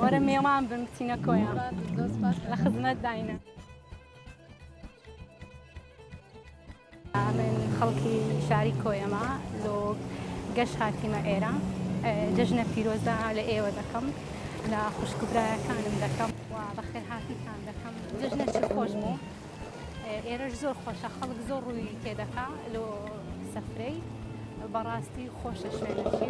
وەرە میێوان بن بچینە کۆیان لە خزمەت داینە. من خەڵکی شاری کۆیەمە لۆ گەشت هاتیمە ئێرە جەژنە پیرۆزە لە ئێوە دەکەم لە خوشکبرایەکانم دەکەم و بەخێر هاتیتان دەکەم. جەژنێکی خۆش بوو، ئێرەش زۆر خۆشە، خەڵک زۆر ڕووی تێدەکا لۆ سەفرەی بەڕاستی خۆشە شوێنەکی.